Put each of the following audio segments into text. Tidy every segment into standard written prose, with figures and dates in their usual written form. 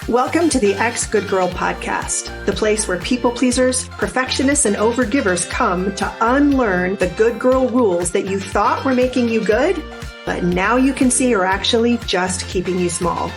Welcome to the Ex Good Girl podcast, the place where people pleasers, perfectionists, and overgivers come to unlearn the good girl rules that you thought were making you good, but now you can see are actually just keeping you small.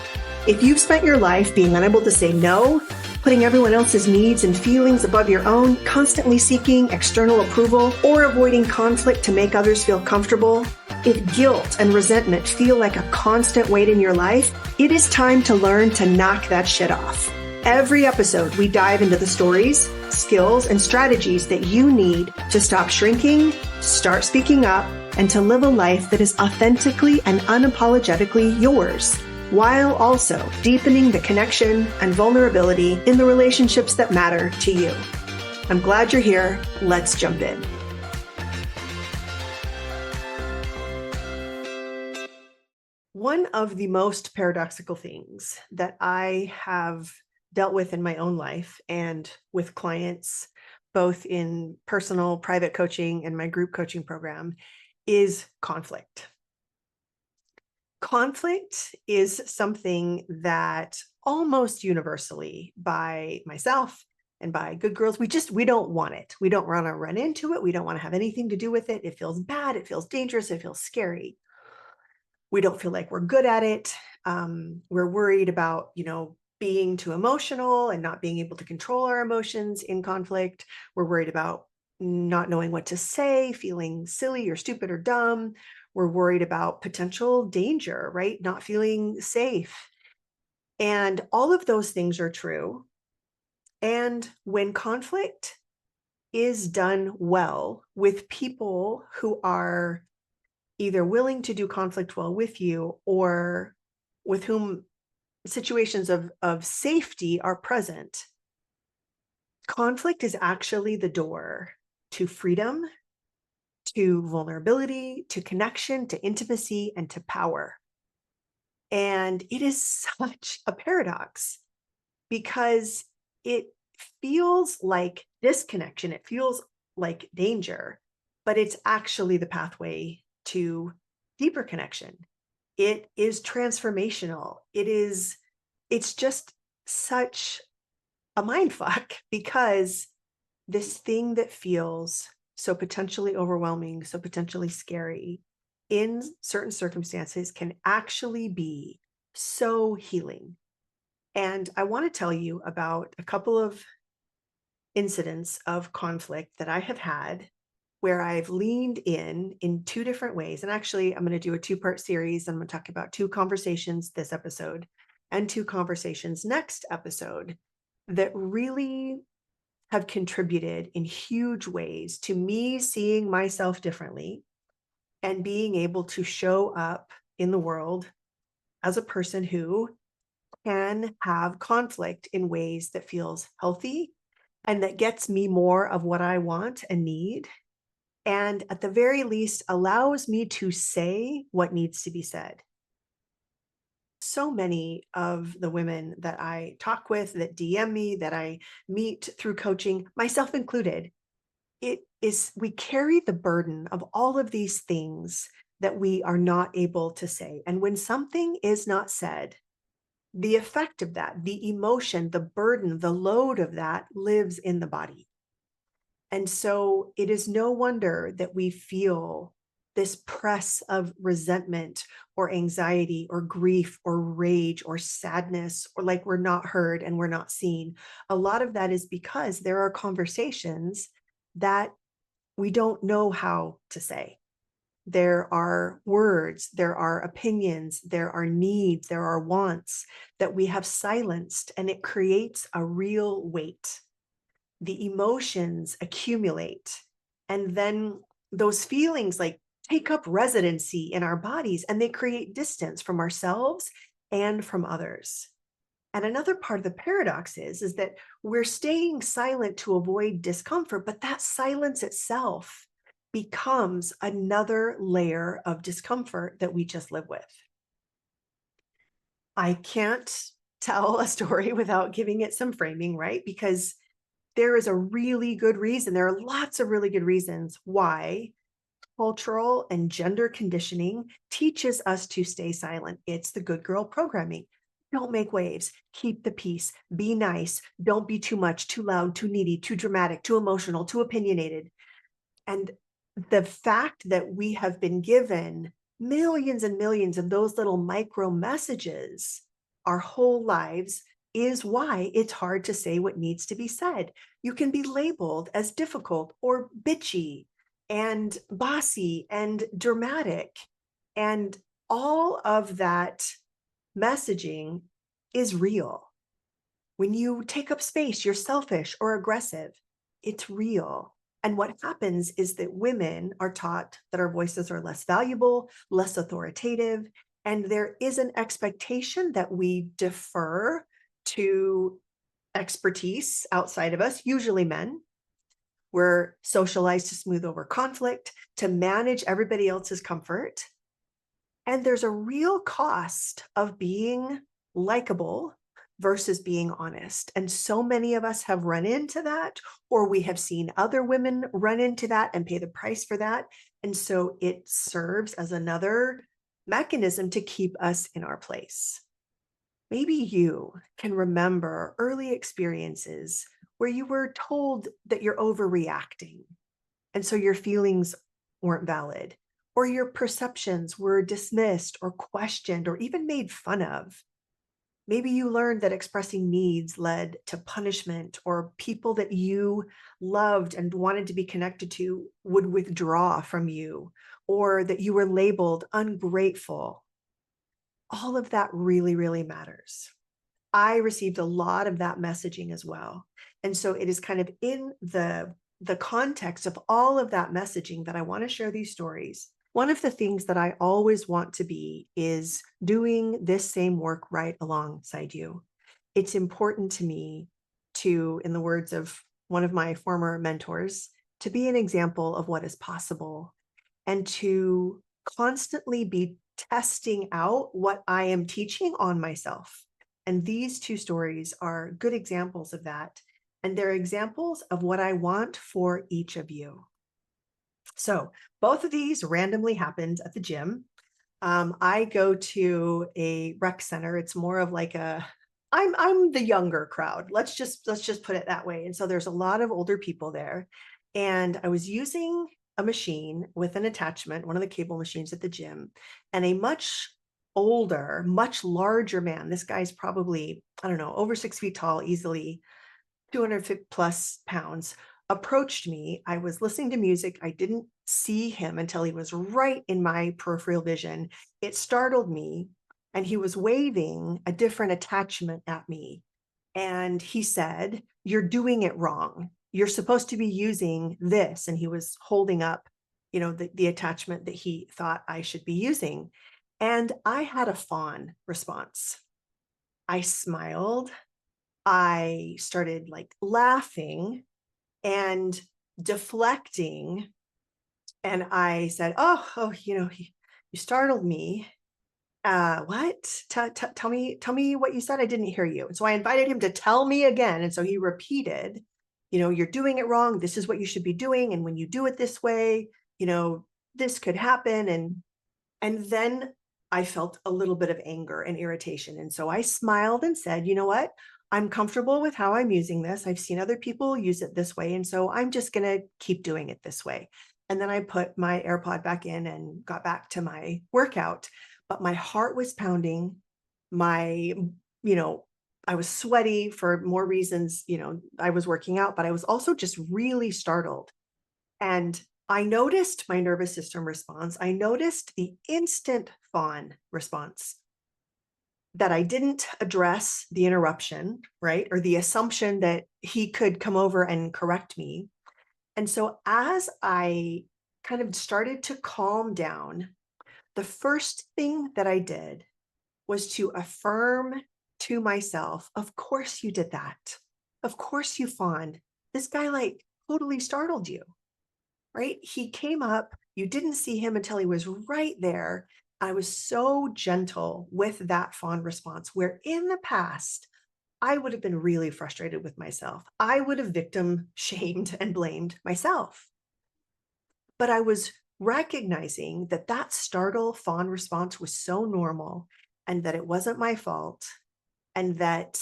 If you've spent your life being unable to say no, putting everyone else's needs and feelings above your own, constantly seeking external approval, or avoiding conflict to make others feel comfortable, if guilt and resentment feel like a constant weight in your life, it is time to learn to knock that shit off. Every episode, we dive into the stories, skills, and strategies that you need to stop shrinking, start speaking up, and to live a life that is authentically and unapologetically yours, while also deepening the connection and vulnerability in the relationships that matter to you. I'm glad you're here. Let's jump in. One of the most paradoxical things that I have dealt with in my own life and with clients, both in personal, private coaching and my group coaching program, is conflict. Conflict is something that almost universally by myself and by good girls, we don't want it. We don't want to run into it. We don't want to have anything to do with it. It feels bad. It feels dangerous. It feels scary. We don't feel like we're good at it. We're worried about, being too emotional and not being able to control our emotions in conflict. We're worried about not knowing what to say, feeling silly or stupid or dumb. We're worried about potential danger, right? Not feeling safe. And all of those things are true. And when conflict is done well with people who are either willing to do conflict well with you or with whom situations of safety are present, conflict is actually the door to freedom, to vulnerability, to connection, to intimacy, and to power. And it is such a paradox because it feels like disconnection. It feels like danger, but it's actually the pathway to deeper connection. It is transformational. It's just such a mind fuck because this thing that feels so potentially overwhelming, so potentially scary in certain circumstances can actually be so healing. And I want to tell you about a couple of incidents of conflict that I have had where I've leaned in two different ways. And actually, I'm going to do a two-part series. I'm going to talk about two conversations this episode and two conversations next episode that really have contributed in huge ways to me seeing myself differently and being able to show up in the world as a person who can have conflict in ways that feels healthy and that gets me more of what I want and need. And at the very least, allows me to say what needs to be said. So many of the women that I talk with, that DM me, that I meet through coaching, myself included, we carry the burden of all of these things that we are not able to say. And when something is not said, the effect of that, the emotion, the burden, the load of that lives in the body. And so it is no wonder that we feel this press of resentment or anxiety or grief or rage or sadness, or like we're not heard and we're not seen. A lot of that is because there are conversations that we don't know how to say. There are words, there are opinions, there are needs, there are wants that we have silenced, and it creates a real weight. The emotions accumulate, and then those feelings like take up residency in our bodies, and they create distance from ourselves and from others. And another part of the paradox is that we're staying silent to avoid discomfort, but that silence itself becomes another layer of discomfort that we just live with. I can't tell a story without giving it some framing, right? Because there is a really good reason. There are lots of really good reasons why cultural and gender conditioning teaches us to stay silent. It's the good girl programming. Don't make waves. Keep the peace. Be nice. Don't be too much, too loud, too needy, too dramatic, too emotional, too opinionated. And the fact that we have been given millions and millions of those little micro messages our whole lives is why it's hard to say what needs to be said. You can be labeled as difficult or bitchy and bossy and dramatic. And all of that messaging is real. When you take up space, you're selfish or aggressive. It's real. And what happens is that women are taught that our voices are less valuable, less authoritative, and there is an expectation that we defer to expertise outside of us, usually men. We're socialized to smooth over conflict, to manage everybody else's comfort. And there's a real cost of being likable versus being honest. And so many of us have run into that, or we have seen other women run into that and pay the price for that. And so it serves as another mechanism to keep us in our place. Maybe you can remember early experiences where you were told that you're overreacting. And so your feelings weren't valid, or your perceptions were dismissed or questioned or even made fun of. Maybe you learned that expressing needs led to punishment, or people that you loved and wanted to be connected to would withdraw from you, or that you were labeled ungrateful. All of that really, really matters. I received a lot of that messaging as well. And so it is kind of in the context of all of that messaging that I want to share these stories. One of the things that I always want to be is doing this same work right alongside you. It's important to me to, in the words of one of my former mentors, to be an example of what is possible and to constantly be testing out what I am teaching on myself. And these two stories are good examples of that. And they're examples of what I want for each of you. So both of these randomly happened at the gym. I go to a rec center. It's more of like I'm the younger crowd. Let's just put it that way. And so there's a lot of older people there. And I was using a machine with an attachment, one of the cable machines at the gym, and a much older, much larger man. This guy's probably, I don't know, over 6 feet tall, easily 250 plus pounds, approached me. I was listening to music. I didn't see him until he was right in my peripheral vision. It startled me, and he was waving a different attachment at me. And he said, "You're doing it wrong. You're supposed to be using this." And he was holding up, the attachment that he thought I should be using. And I had a fawn response. I smiled. I started like laughing and deflecting. And I said, "Oh, you startled me. What? Tell me what you said. I didn't hear you." And so I invited him to tell me again. And so he repeated, "You're doing it wrong. This is what you should be doing. And when you do it this way, this could happen." And then I felt a little bit of anger and irritation. And so I smiled and said, "You know what? I'm comfortable with how I'm using this. I've seen other people use it this way. And so I'm just going to keep doing it this way." And then I put my AirPod back in and got back to my workout. But my heart was pounding. My, I was sweaty for more reasons. I was working out, but I was also just really startled. And I noticed my nervous system response. I noticed the instant fawn response, that I didn't address the interruption, right? Or the assumption that he could come over and correct me. And so as I kind of started to calm down, the first thing that I did was to affirm to myself, "Of course you did that. Of course you fawned. This guy like totally startled you." Right? He came up, you didn't see him until he was right there. I was so gentle with that fawn response, where in the past, I would have been really frustrated with myself. I would have victim shamed and blamed myself. But I was recognizing that that startle fawn response was so normal and that it wasn't my fault. and that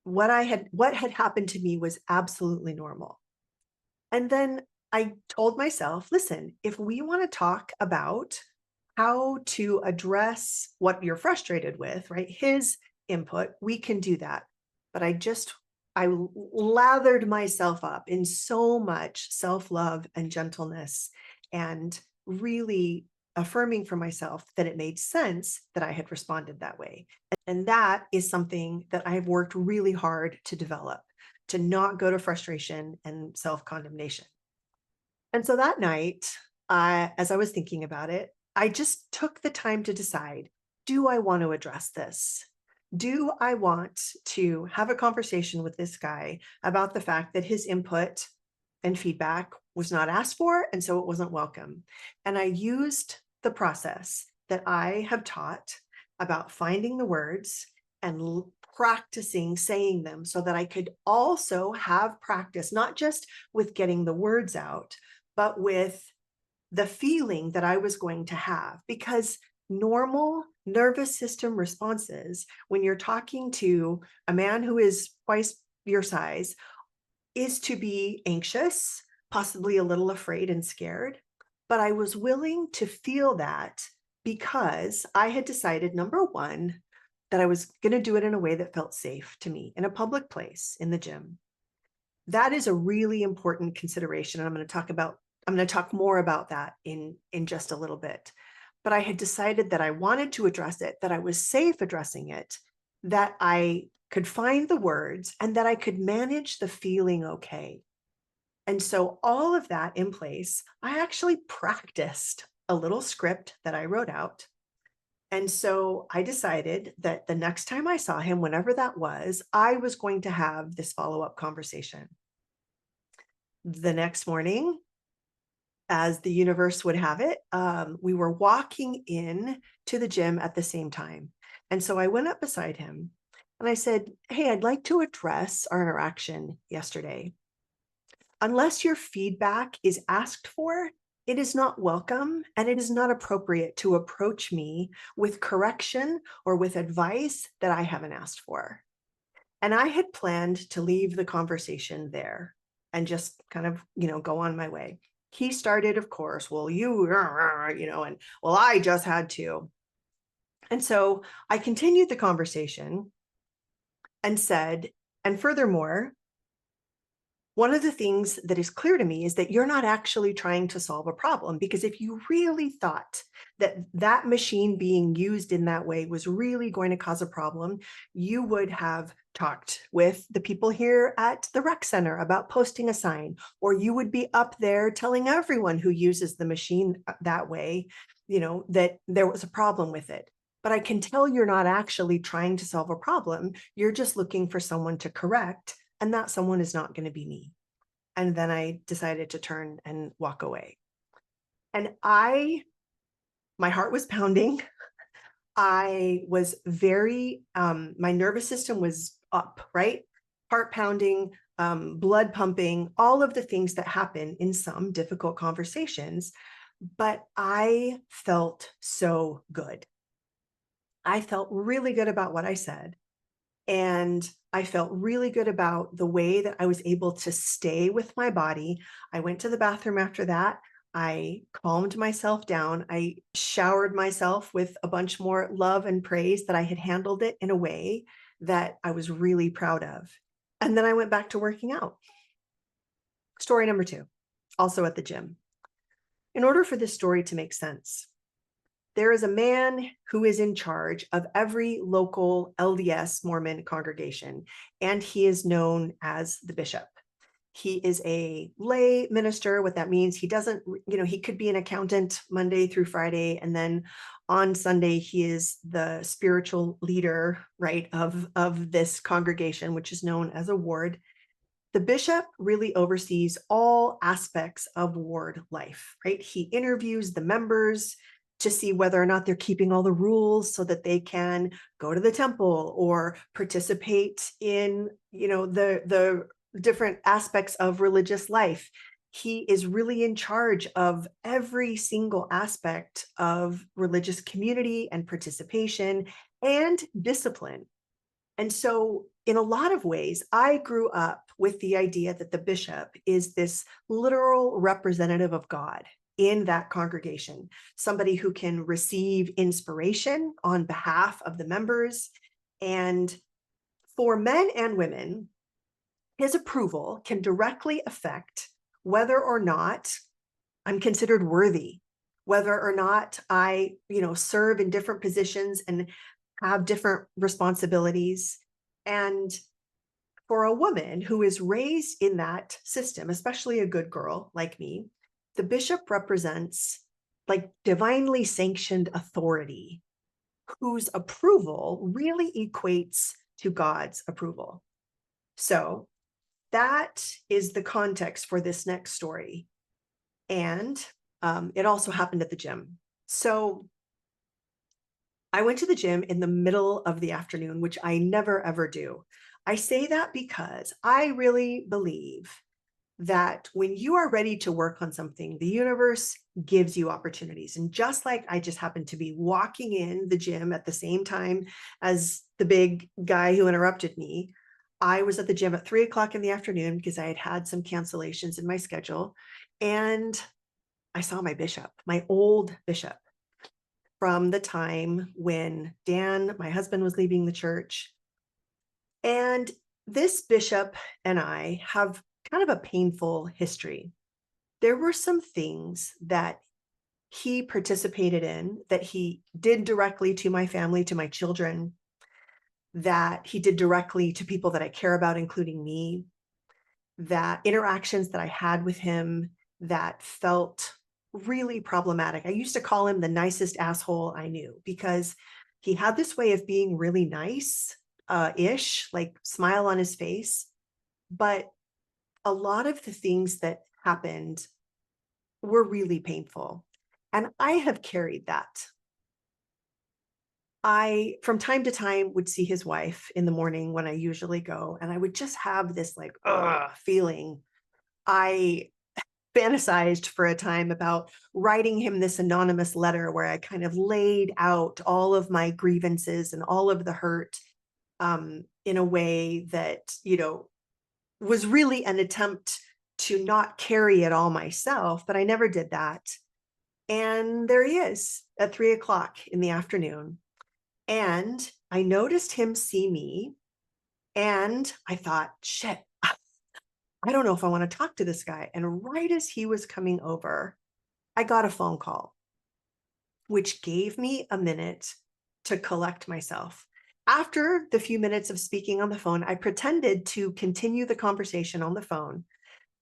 what had happened to me was absolutely normal. And then I told myself, listen, if we want to talk about how to address what you're frustrated with, right? His input, we can do that. But I lathered myself up in so much self-love and gentleness and really affirming for myself that it made sense that I had responded that way. And that is something that I've worked really hard to develop, to not go to frustration and self-condemnation. And so that night, as I was thinking about it, I just took the time to decide, do I want to address this? Do I want to have a conversation with this guy about the fact that his input and feedback was not asked for, and so it wasn't welcome? And I used the process that I have taught about finding the words and practicing saying them so that I could also have practice, not just with getting the words out, but with the feeling that I was going to have. Because normal nervous system responses, when you're talking to a man who is twice your size, is to be anxious, possibly a little afraid and scared. But I was willing to feel that because I had decided, number one, that I was going to do it in a way that felt safe to me in a public place, in the gym. That is a really important consideration. And I'm going to talk more about that in just a little bit. But I had decided that I wanted to address it, that I was safe addressing it, that I could find the words, and that I could manage the feeling okay. And so all of that in place, I actually practiced a little script that I wrote out. And so I decided that the next time I saw him, whenever that was, I was going to have this follow-up conversation. The next morning, as the universe would have it, we were walking in to the gym at the same time. And so I went up beside him and I said, hey, I'd like to address our interaction yesterday. Unless your feedback is asked for, it is not welcome, and it is not appropriate to approach me with correction or with advice that I haven't asked for. And I had planned to leave the conversation there and just kind of, go on my way. He started, of course, well, and well, I just had to. And so I continued the conversation and said, and furthermore, one of the things that is clear to me is that you're not actually trying to solve a problem, because if you really thought that that machine being used in that way was really going to cause a problem, you would have talked with the people here at the rec center about posting a sign, or you would be up there telling everyone who uses the machine that way, that there was a problem with it. But I can tell you're not actually trying to solve a problem. You're just looking for someone to correct, and that someone is not going to be me. And then I decided to turn and walk away. And my heart was pounding. I was my nervous system was up, right? Heart pounding, blood pumping, all of the things that happen in some difficult conversations. But I felt so good. I felt really good about what I said. And I felt really good about the way that I was able to stay with my body. I went to the bathroom after that. I calmed myself down. I showered myself with a bunch more love and praise that I had handled it in a way that I was really proud of. And then I went back to working out. Story number 2, also at the gym. In order for this story to make sense, there is a man who is in charge of every local LDS Mormon congregation, and he is known as the bishop. He is a lay minister. What that means, he doesn't, he could be an accountant Monday through Friday, and then on Sunday, he is the spiritual leader, right, of this congregation, which is known as a ward. The bishop really oversees all aspects of ward life, right? He interviews the members to see whether or not they're keeping all the rules so that they can go to the temple or participate in, the different aspects of religious life. He is really in charge of every single aspect of religious community and participation and discipline. And so, in a lot of ways, I grew up with the idea that the bishop is this literal representative of God in that congregation, somebody who can receive inspiration on behalf of the members. And for men and women, his approval can directly affect whether or not I'm considered worthy, whether or not I, serve in different positions and have different responsibilities. And for a woman who is raised in that system, especially a good girl like me, the bishop represents like divinely sanctioned authority whose approval really equates to God's approval. So that is the context for this next story. And it also happened at the gym. So I went to the gym in the middle of the afternoon, which I never, ever do. I say that because I really believe that when you are ready to work on something, the universe gives you opportunities. And just like I just happened to be walking in the gym at the same time as the big guy who interrupted me, I was at the gym at 3 o'clock in the afternoon because I had had some cancellations in my schedule. And I saw my bishop, my old bishop from the time when Dan, my husband, was leaving the church. And this bishop and I have kind of a painful history. There were some things that he participated in that he did directly to my family, to my children, that he did directly to people that I care about, including me, that interactions that I had with him that felt really problematic. I used to call him the nicest asshole I knew because he had this way of being really nice ish, like smile on his face. But a lot of the things that happened were really painful. And I have carried that. I, from time to time, would see his wife in the morning when I usually go, and I would just have this like, feeling. I fantasized for a time about writing him this anonymous letter where I kind of laid out all of my grievances and all of the hurt in a way that, was really an attempt to not carry it all myself, but I never did that. And there he is at 3 o'clock in the afternoon. And I noticed him see me and I thought, shit, I don't know if I want to talk to this guy. And right as he was coming over, I got a phone call, which gave me a minute to collect myself. After the few minutes of speaking on the phone, I pretended to continue the conversation on the phone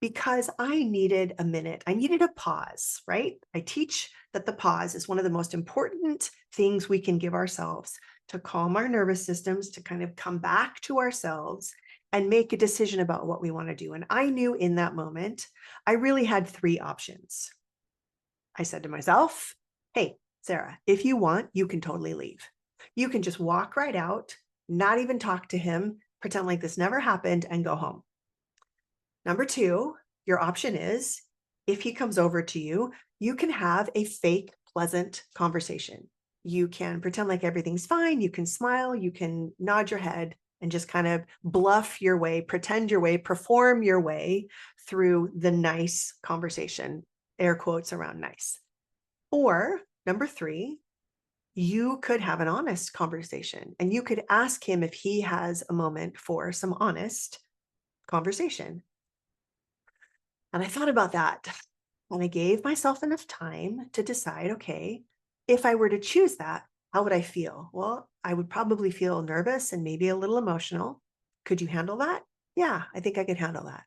because I needed a minute. I needed a pause, right? I teach that the pause is one of the most important things we can give ourselves to calm our nervous systems, to kind of come back to ourselves and make a decision about what we want to do. And I knew in that moment, I really had three options. I said to myself, hey, Sarah, if you want, you can totally leave. You can just walk right out, not even talk to him, pretend like this never happened, and go home. Number two, your option is if he comes over to you, you can have a fake, pleasant conversation. You can pretend like everything's fine. You can smile, you can nod your head and just kind of bluff your way, pretend your way, perform your way through the nice conversation, air quotes around nice. Or number three, you could have an honest conversation and you could ask him if he has a moment for some honest conversation. And I thought about that and I gave myself enough time to decide, okay, if I were to choose that, how would I feel? Well, I would probably feel nervous and maybe a little emotional. Could you handle that? Yeah, I think I could handle that.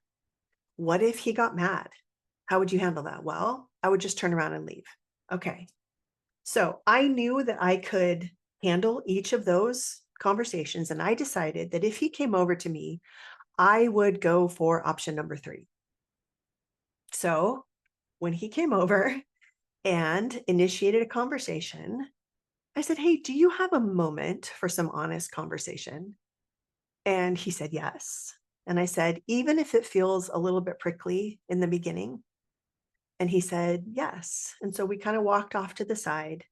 What if he got mad? How would you handle that? Well, I would just turn around and leave. Okay. So I knew that I could handle each of those conversations. And I decided that if he came over to me, I would go for option number three. So when he came over and initiated a conversation, I said, hey, do you have a moment for some honest conversation? And he said, yes. And I said, even if it feels a little bit prickly in the beginning. And he said, yes. And so we kind of walked off to the side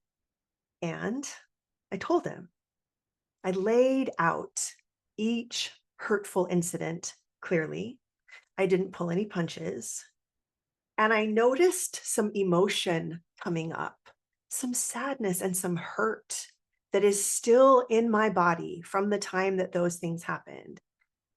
and I told him, I laid out each hurtful incident clearly. I didn't pull any punches. And I noticed some emotion coming up, some sadness and some hurt that is still in my body from the time that those things happened.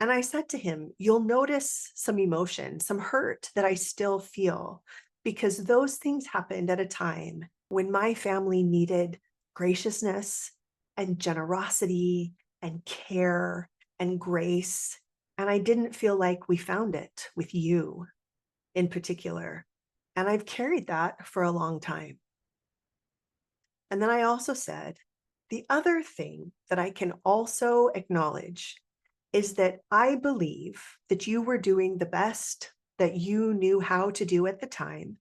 And I said to him, you'll notice some emotion, some hurt that I still feel, because those things happened at a time when my family needed graciousness and generosity and care and grace. And I didn't feel like we found it with you in particular. And I've carried that for a long time. And then I also said, the other thing that I can also acknowledge is that I believe that you were doing the best that you knew how to do at the time,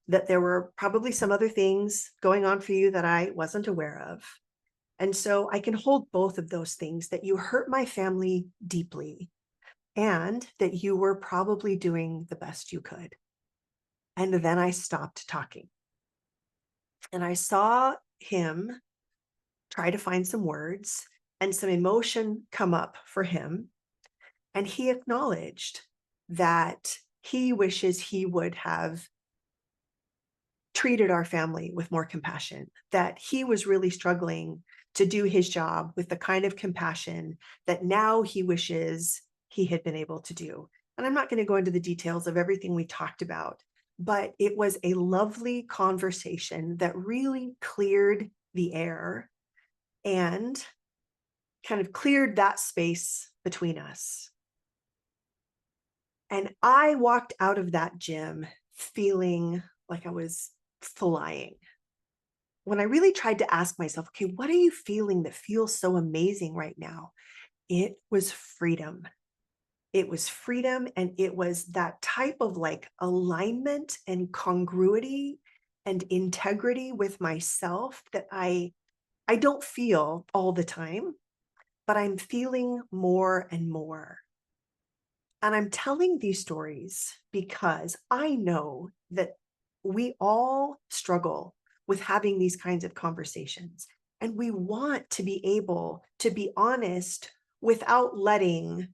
that there were probably some other things going on for you that I wasn't aware of. And so I can hold both of those things, that you hurt my family deeply and that you were probably doing the best you could. And then I stopped talking. And I saw him try to find some words and some emotion come up for him. And he acknowledged that he wishes he would have treated our family with more compassion, that he was really struggling to do his job with the kind of compassion that now he wishes he had been able to do. And I'm not going to go into the details of everything we talked about, but it was a lovely conversation that really cleared the air and kind of cleared that space between us. And I walked out of that gym feeling like I was flying. When I really tried to ask myself, okay, what are you feeling that feels so amazing right now? It was freedom. It was freedom. And it was that type of like alignment and congruity and integrity with myself that I don't feel all the time, but I'm feeling more and more. And I'm telling these stories because I know that we all struggle with having these kinds of conversations. And we want to be able to be honest without letting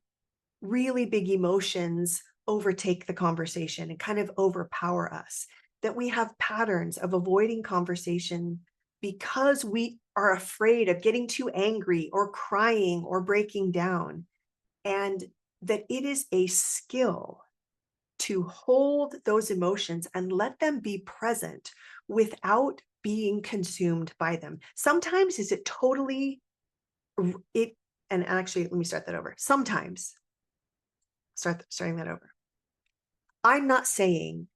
really big emotions overtake the conversation and kind of overpower us. That we have patterns of avoiding conversation because we are afraid of getting too angry or crying or breaking down. And that it is a skill to hold those emotions and let them be present without being consumed by them. Sometimes is it totally it, and actually, let me start that over. Sometimes, starting that over. I'm not saying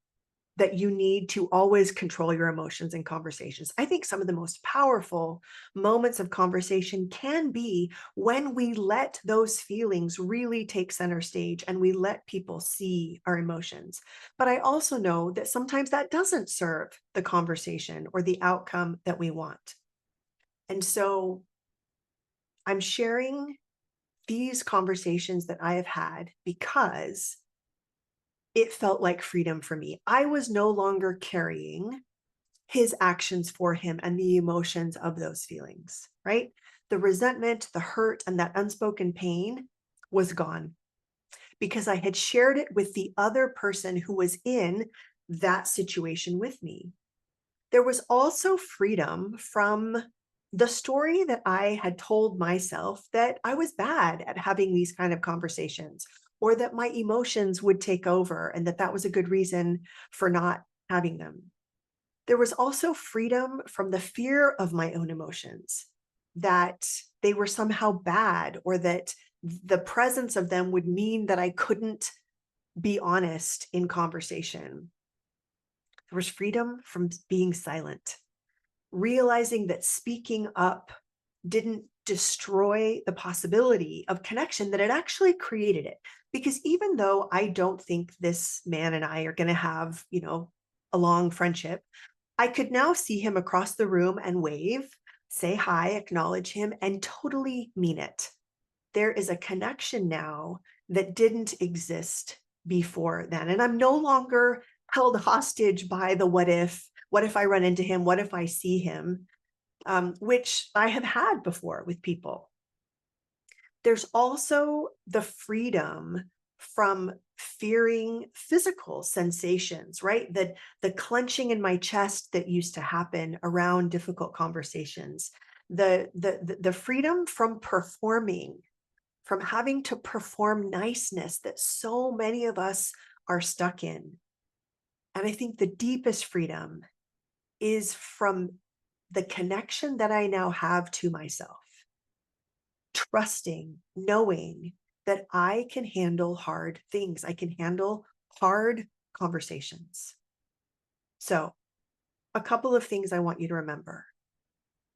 that you need to always control your emotions in conversations. I think some of the most powerful moments of conversation can be when we let those feelings really take center stage and we let people see our emotions. But I also know that sometimes that doesn't serve the conversation or the outcome that we want. And so I'm sharing these conversations that I have had because it felt like freedom for me. I was no longer carrying his actions for him and the emotions of those feelings, right? The resentment, the hurt, and that unspoken pain was gone because I had shared it with the other person who was in that situation with me. There was also freedom from the story that I had told myself that I was bad at having these kind of conversations, or that my emotions would take over and that was a good reason for not having them. There was also freedom from the fear of my own emotions, that they were somehow bad or that the presence of them would mean that I couldn't be honest in conversation. There was freedom from being silent, realizing that speaking up didn't destroy the possibility of connection, that it actually created it. Because even though I don't think this man and I are going to have, a long friendship, I could now see him across the room and wave, say hi, acknowledge him, and totally mean it. There is a connection now that didn't exist before then. And I'm no longer held hostage by the what if I run into him, what if I see him, which I have had before with people. There's also the freedom from fearing physical sensations, right? The clenching in my chest that used to happen around difficult conversations, the freedom from performing, from having to perform niceness that so many of us are stuck in. And I think the deepest freedom is from the connection that I now have to myself, trusting, knowing that I can handle hard things. I can handle hard conversations. So, a couple of things I want you to remember.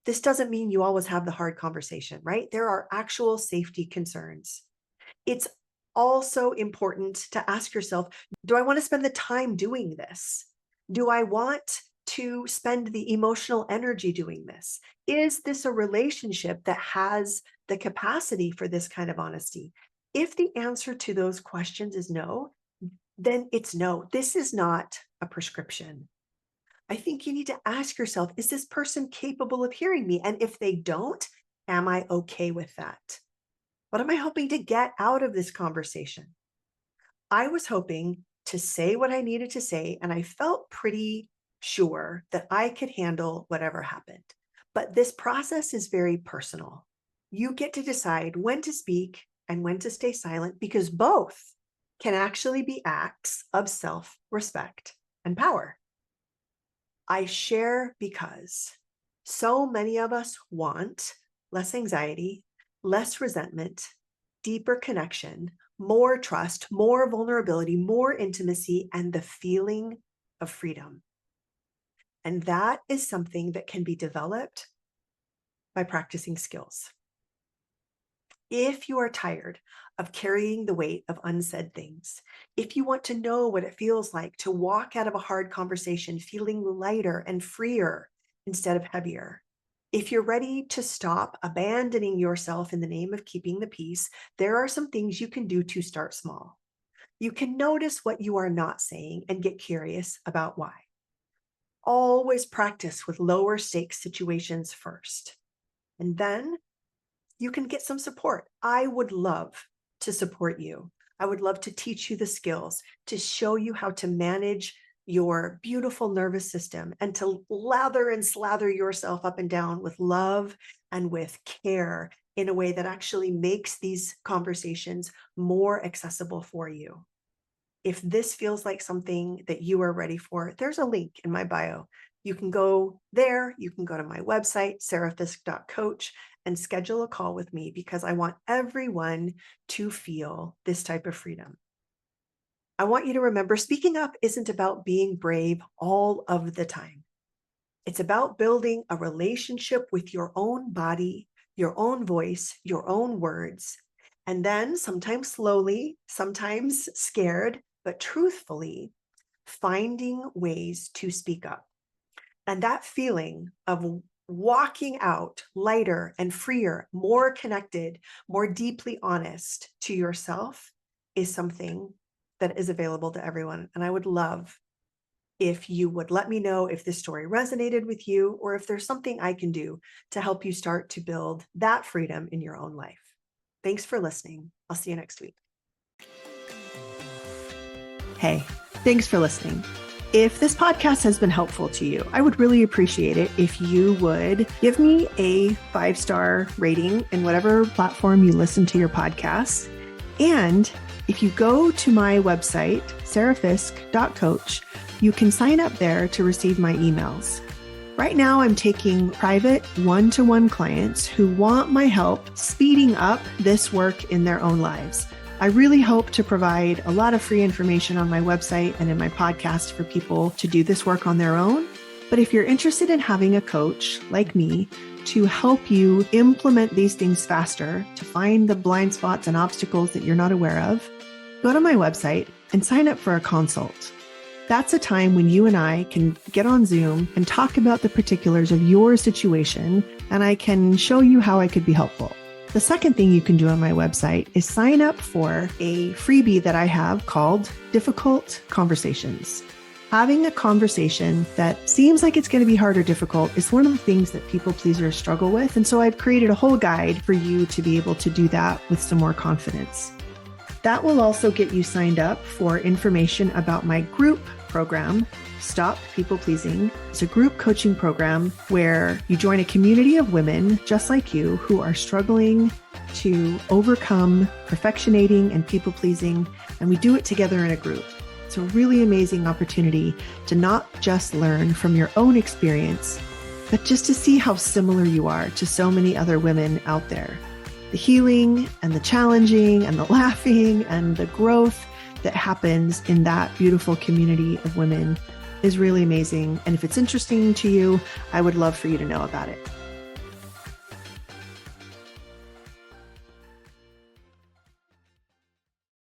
This doesn't mean you always have the hard conversation, right? There are actual safety concerns. It's also important to ask yourself, do I want to spend the time doing this? Do I want to spend the emotional energy doing this? Is this a relationship that has the capacity for this kind of honesty? If the answer to those questions is no, then it's no. This is not a prescription. I think you need to ask yourself, is this person capable of hearing me? And if they don't, am I okay with that? What am I hoping to get out of this conversation? I was hoping to say what I needed to say, and I felt pretty sure that I could handle whatever happened. But this process is very personal. You get to decide when to speak and when to stay silent, because both can actually be acts of self-respect and power. I share because so many of us want less anxiety, less resentment, deeper connection, more trust, more vulnerability, more intimacy, and the feeling of freedom. And that is something that can be developed by practicing skills. If you are tired of carrying the weight of unsaid things, if you want to know what it feels like to walk out of a hard conversation feeling lighter and freer instead of heavier, if you're ready to stop abandoning yourself in the name of keeping the peace, there are some things you can do to start small. You can notice what you are not saying and get curious about why. Always practice with lower stakes situations first. And then you can get some support. I would love to support you. I would love to teach you the skills, to show you how to manage your beautiful nervous system and to lather and slather yourself up and down with love and with care in a way that actually makes these conversations more accessible for you. If this feels like something that you are ready for, there's a link in my bio. You can go there. You can go to my website, sarahfisk.coach, and schedule a call with me, because I want everyone to feel this type of freedom. I want you to remember, speaking up isn't about being brave all of the time. It's about building a relationship with your own body, your own voice, your own words, and then sometimes slowly, sometimes scared, but truthfully, finding ways to speak up. And that feeling of walking out lighter and freer, more connected, more deeply honest to yourself is something that is available to everyone. And I would love if you would let me know if this story resonated with you, or if there's something I can do to help you start to build that freedom in your own life. Thanks for listening. I'll see you next week. Hey, thanks for listening. If this podcast has been helpful to you, I would really appreciate it if you would give me a 5-star rating in whatever platform you listen to your podcasts. And if you go to my website, sarahfisk.coach, you can sign up there to receive my emails. Right now, I'm taking private one-to-one clients who want my help speeding up this work in their own lives. I really hope to provide a lot of free information on my website and in my podcast for people to do this work on their own. But if you're interested in having a coach like me to help you implement these things faster, to find the blind spots and obstacles that you're not aware of, go to my website and sign up for a consult. That's a time when you and I can get on Zoom and talk about the particulars of your situation, and I can show you how I could be helpful. The second thing you can do on my website is sign up for a freebie that I have called Difficult Conversations. Having a conversation that seems like it's going to be hard or difficult is one of the things that people pleasers struggle with. And so I've created a whole guide for you to be able to do that with some more confidence. That will also get you signed up for information about my group program, Stop People Pleasing. It's a group coaching program where you join a community of women just like you who are struggling to overcome perfectionating and people pleasing, and we do it together in a group. It's a really amazing opportunity to not just learn from your own experience, but just to see how similar you are to so many other women out there. The healing and the challenging and the laughing and the growth that happens in that beautiful community of women is really amazing. And if it's interesting to you, I would love for you to know about it.